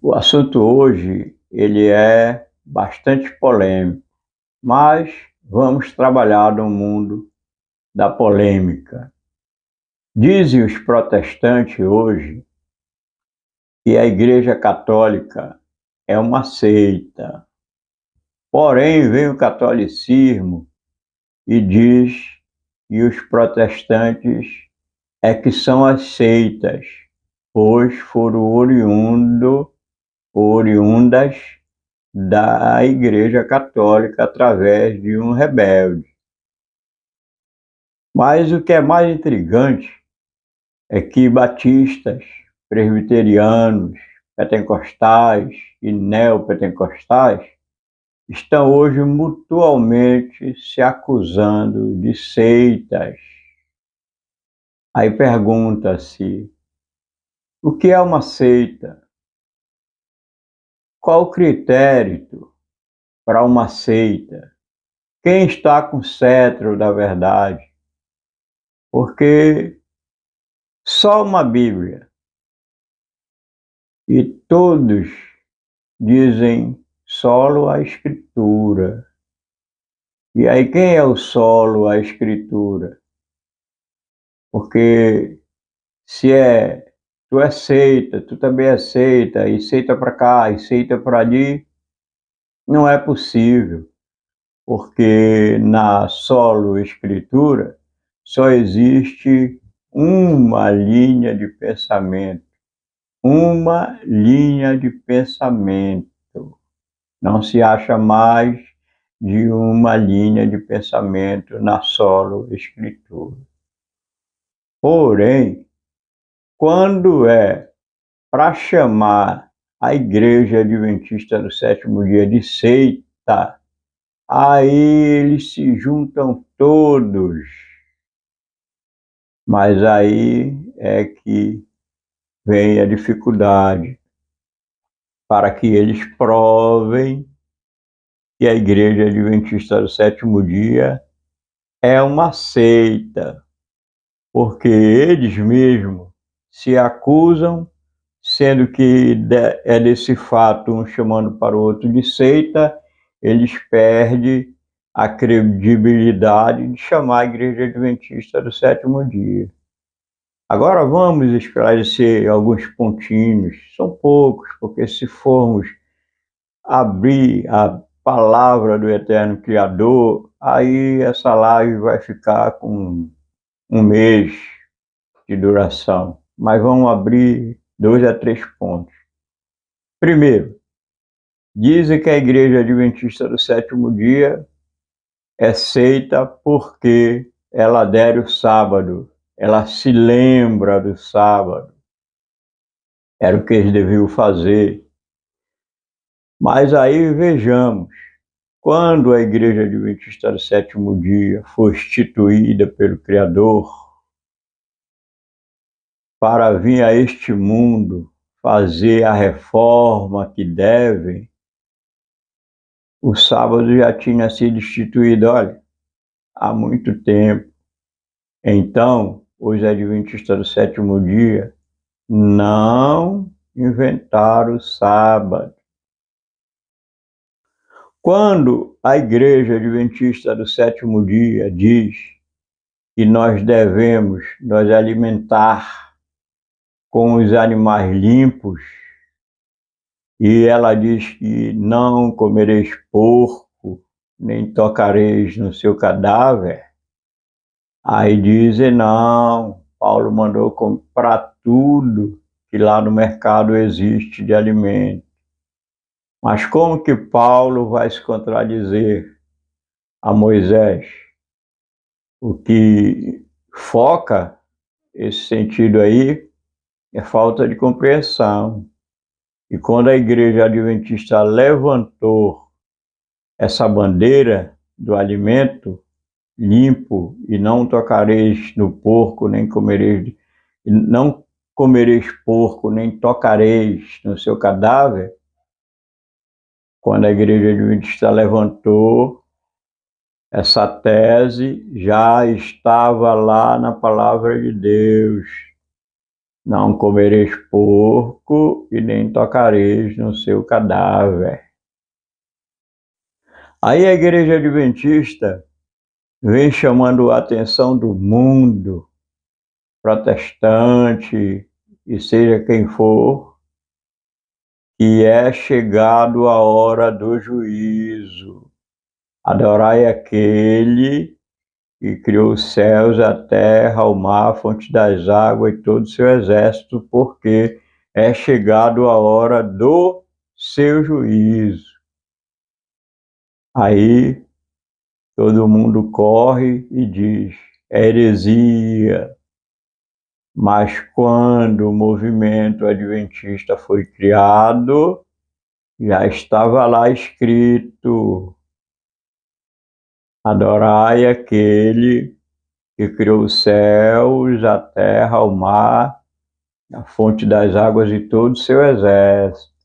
O assunto hoje, ele é bastante polêmico, mas vamos trabalhar no mundo da polêmica. Dizem os protestantes hoje que a Igreja Católica é uma seita. Porém, vem o catolicismo e diz que os protestantes é que são as seitas, pois foram oriundas da Igreja Católica através de um rebelde. Mas o que é mais intrigante é que batistas, presbiterianos, pentecostais e neopentecostais estão hoje mutuamente se acusando de seitas. Aí pergunta-se: o que é uma seita? Qual o critério para uma seita? Quem está com o cetro da verdade? Porque só uma Bíblia e todos dizem solo a Escritura. E aí quem é o solo a Escritura? Porque se tu aceita, tu também aceita, e aceita para cá, e aceita para ali, não é possível, porque na solo Escritura só existe uma linha de pensamento. Uma linha de pensamento. Não se acha mais de uma linha de pensamento na solo Escritura. Porém, quando é para chamar a Igreja Adventista do Sétimo Dia de seita, aí eles se juntam todos. Mas aí é que vem a dificuldade para que eles provem que a Igreja Adventista do Sétimo Dia é uma seita, porque eles mesmos se acusam, sendo que é desse fato, um chamando para o outro de seita, eles perdem a credibilidade de chamar a Igreja Adventista do Sétimo Dia. Agora vamos esclarecer alguns pontinhos, são poucos, porque se formos abrir a palavra do Eterno Criador, aí essa live vai ficar com um mês de duração. Mas vamos abrir 2 a 3 pontos. Primeiro, dizem que a Igreja Adventista do Sétimo Dia é seita porque ela adere o sábado, ela se lembra do sábado. Era o que eles deviam fazer. Mas aí vejamos, quando a Igreja Adventista do Sétimo Dia foi instituída pelo Criador para vir a este mundo fazer a reforma que deve, o sábado já tinha sido instituído, olha, há muito tempo. Então, os Adventistas do Sétimo Dia não inventaram o sábado. Quando a Igreja Adventista do Sétimo Dia diz que nós devemos nos alimentar com os animais limpos, e ela diz que não comereis porco, nem tocareis no seu cadáver, aí dizem não, Paulo mandou comprar tudo que lá no mercado existe de alimento. Mas como que Paulo vai se contradizer a Moisés? O que foca esse sentido aí é falta de compreensão. E quando a Igreja Adventista levantou essa bandeira do alimento limpo, e não tocareis no porco, nem comereis, não comereis porco, nem tocareis no seu cadáver, quando a Igreja Adventista levantou essa tese, já estava lá na palavra de Deus. Não comereis porco e nem tocareis no seu cadáver. Aí a igreja adventista vem chamando a atenção do mundo, protestante, e seja quem for, que é chegado a hora do juízo. Adorai aquele que criou os céus, a terra, o mar, a fonte das águas e todo o seu exército, porque é chegado a hora do seu juízo. Aí todo mundo corre e diz: é heresia. Mas quando o movimento adventista foi criado, já estava lá escrito: adorai aquele que criou os céus, a terra, o mar, a fonte das águas e todo o seu exército.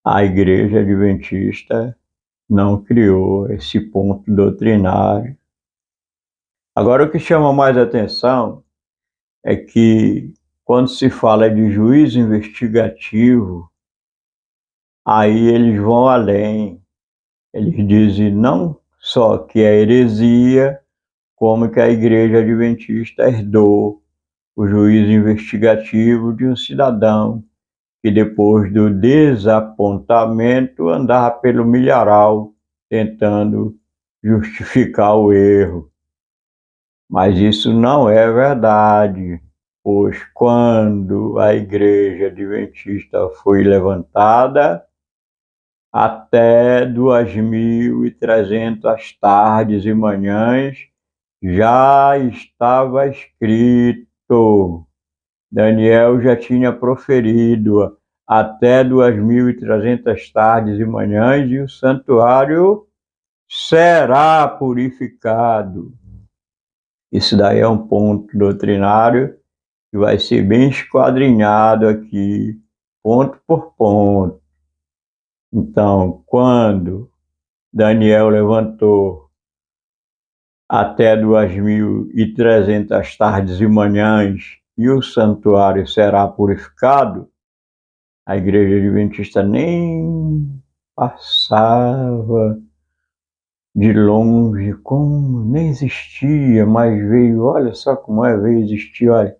A igreja adventista não criou esse ponto doutrinário. Agora, o que chama mais atenção é que, quando se fala de juízo investigativo, aí eles vão além. Eles dizem não só que é heresia, como que a igreja adventista herdou o juízo investigativo de um cidadão que, depois do desapontamento, andava pelo milharal tentando justificar o erro. Mas isso não é verdade, pois quando a igreja adventista foi levantada, até 2300 tardes e manhãs já estava escrito. Daniel já tinha proferido até 2300 tardes e manhãs, e o santuário será purificado. Isso daí é um ponto doutrinário que vai ser bem esquadrinhado aqui, ponto por ponto. Então, quando Daniel levantou até 2300 tardes e manhãs e o santuário será purificado, a igreja adventista nem passava de longe, como nem existia, mas veio, olha só como é, veio existir, olha,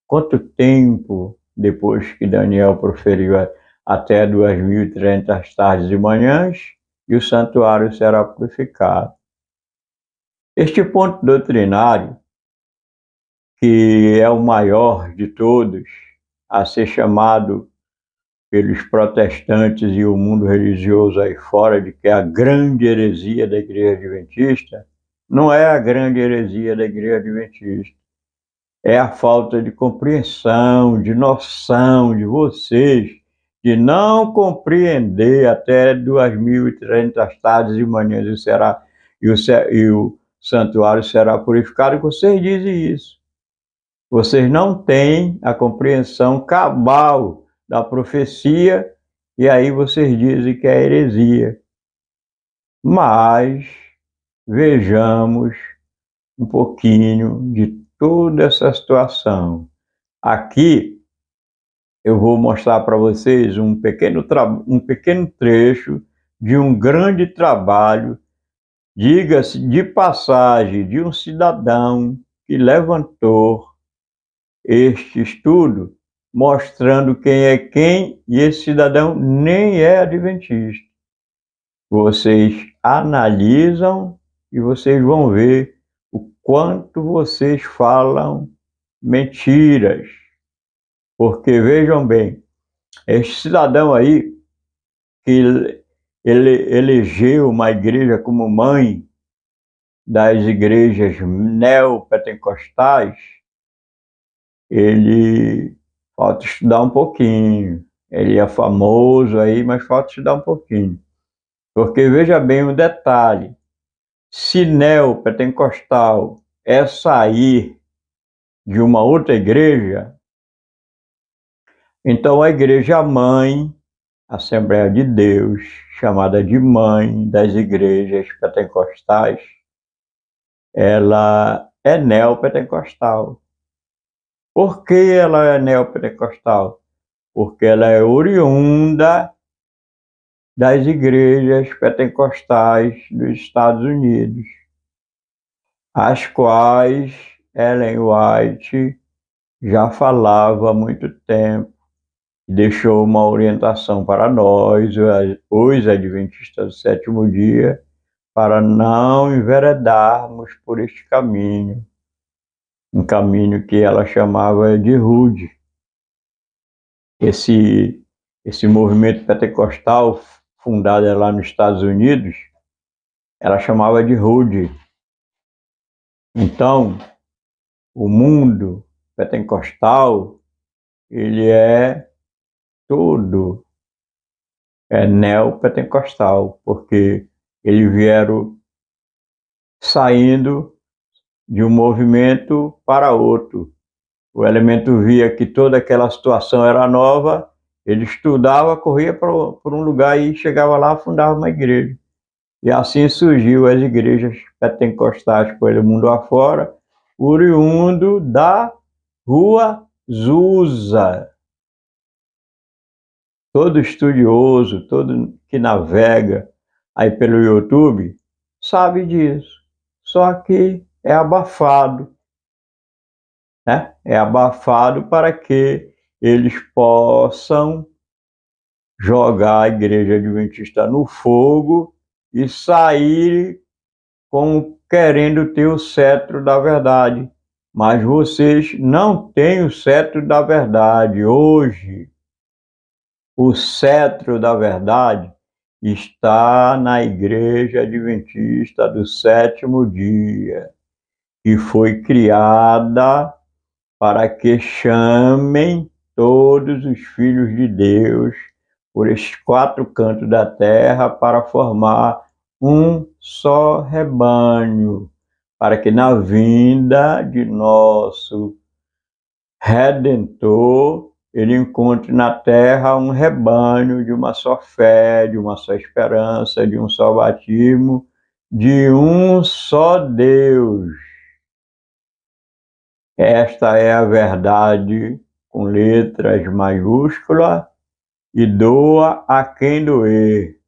quanto tempo depois que Daniel proferiu até 2300 tardes e manhãs, e o santuário será purificado. Este ponto doutrinário, que é o maior de todos, a ser chamado pelos protestantes e o mundo religioso aí fora de que é a grande heresia da igreja adventista, não é a grande heresia da igreja adventista. É a falta de compreensão, de noção de vocês, de não compreender até 2300 tardes e manhãs e o santuário será purificado, que vocês dizem isso. Vocês não têm a compreensão cabal da profecia, e aí vocês dizem que é heresia. Mas vejamos um pouquinho de toda essa situação. Aqui eu vou mostrar para vocês um pequeno trecho de um grande trabalho, diga-se de passagem, de um cidadão que levantou este estudo, mostrando quem é quem, e esse cidadão nem é adventista. Vocês analisam e vocês vão ver o quanto vocês falam mentiras. Porque vejam bem, este cidadão aí, que ele elegeu uma igreja como mãe das igrejas neopentecostais, ele falta estudar um pouquinho. Ele é famoso aí, mas falta estudar um pouquinho. Porque veja bem o detalhe: se neopentecostal é sair de uma outra igreja, então a igreja mãe, Assembleia de Deus, chamada de mãe das igrejas pentecostais, ela é neopentecostal. Por que ela é neopentecostal? Porque ela é oriunda das igrejas pentecostais dos Estados Unidos, as quais Ellen White já falava há muito tempo, e deixou uma orientação para nós, os adventistas do sétimo dia, para não enveredarmos por este caminho, um caminho que ela chamava de rude. Esse movimento pentecostal, fundado lá nos Estados Unidos, ela chamava de rude. Então, o mundo pentecostal, ele é todo neopentecostal, porque eles vieram saindo de um movimento para outro. O elemento via que toda aquela situação era nova, ele estudava, corria por um lugar e chegava lá, fundava uma igreja. E assim surgiu as igrejas pentecostais pelo mundo afora, oriundo da Rua Azusa. Todo estudioso, todo que navega aí pelo YouTube, sabe disso. Só que é abafado, né? É abafado para que eles possam jogar a Igreja Adventista no fogo e sair como querendo ter o cetro da verdade. Mas vocês não têm o cetro da verdade hoje. O cetro da verdade está na Igreja Adventista do sétimo dia, que foi criada para que chamem todos os filhos de Deus por estes quatro cantos da terra para formar um só rebanho, para que na vinda de nosso Redentor ele encontre na terra um rebanho de uma só fé, de uma só esperança, de um só batismo, de um só Deus. Esta é a verdade com letras maiúsculas e doa a quem doer.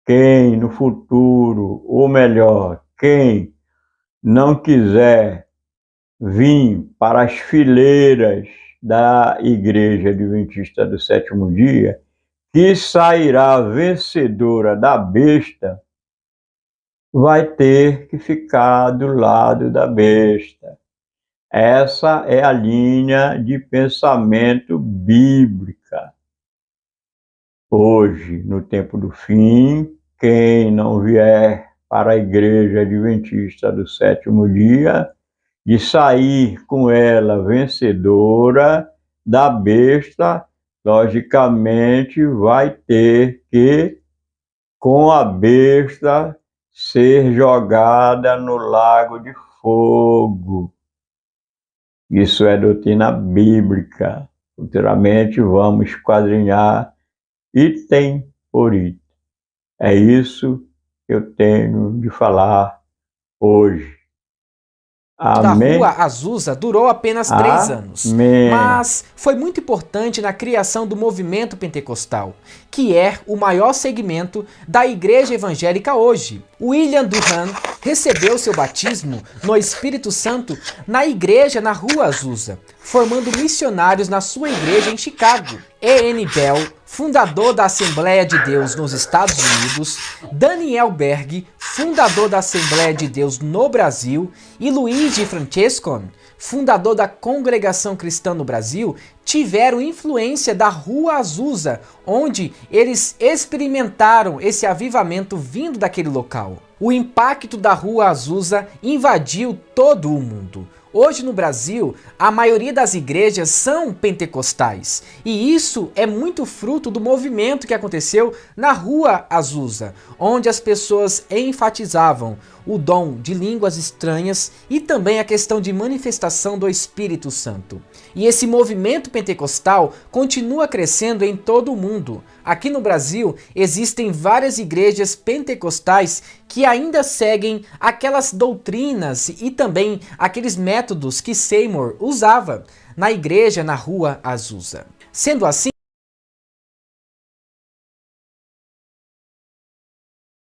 Quem no futuro, ou melhor, quem não quiser vir para as fileiras da Igreja Adventista do sétimo dia, que sairá vencedora da besta, vai ter que ficar do lado da besta. Essa é a linha de pensamento bíblica. Hoje, no tempo do fim, quem não vier para a Igreja Adventista do sétimo dia, de sair com ela vencedora da besta, logicamente vai ter que, com a besta, ser jogada no lago de fogo. Isso é doutrina bíblica. Futuramente vamos esquadrinhar item por item. É isso que eu tenho de falar hoje. Da Amém? Rua Azusa durou apenas 3 anos, mas foi muito importante na criação do movimento pentecostal, que é o maior segmento da igreja evangélica hoje. William Durham recebeu seu batismo no Espírito Santo na igreja na Rua Azusa, formando missionários na sua igreja em Chicago. E.N. Bell, fundador da Assembleia de Deus nos Estados Unidos, Daniel Berg, fundador da Assembleia de Deus no Brasil, e Luigi Francescon, fundador da Congregação Cristã no Brasil, tiveram influência da Rua Azusa, onde eles experimentaram esse avivamento vindo daquele local. O impacto da Rua Azusa invadiu todo o mundo. Hoje no Brasil, a maioria das igrejas são pentecostais, e isso é muito fruto do movimento que aconteceu na Rua Azusa, onde as pessoas enfatizavam o dom de línguas estranhas e também a questão de manifestação do Espírito Santo. E esse movimento pentecostal continua crescendo em todo o mundo. Aqui no Brasil, existem várias igrejas pentecostais que ainda seguem aquelas doutrinas e também aqueles métodos que Seymour usava na igreja na Rua Azusa. Sendo assim,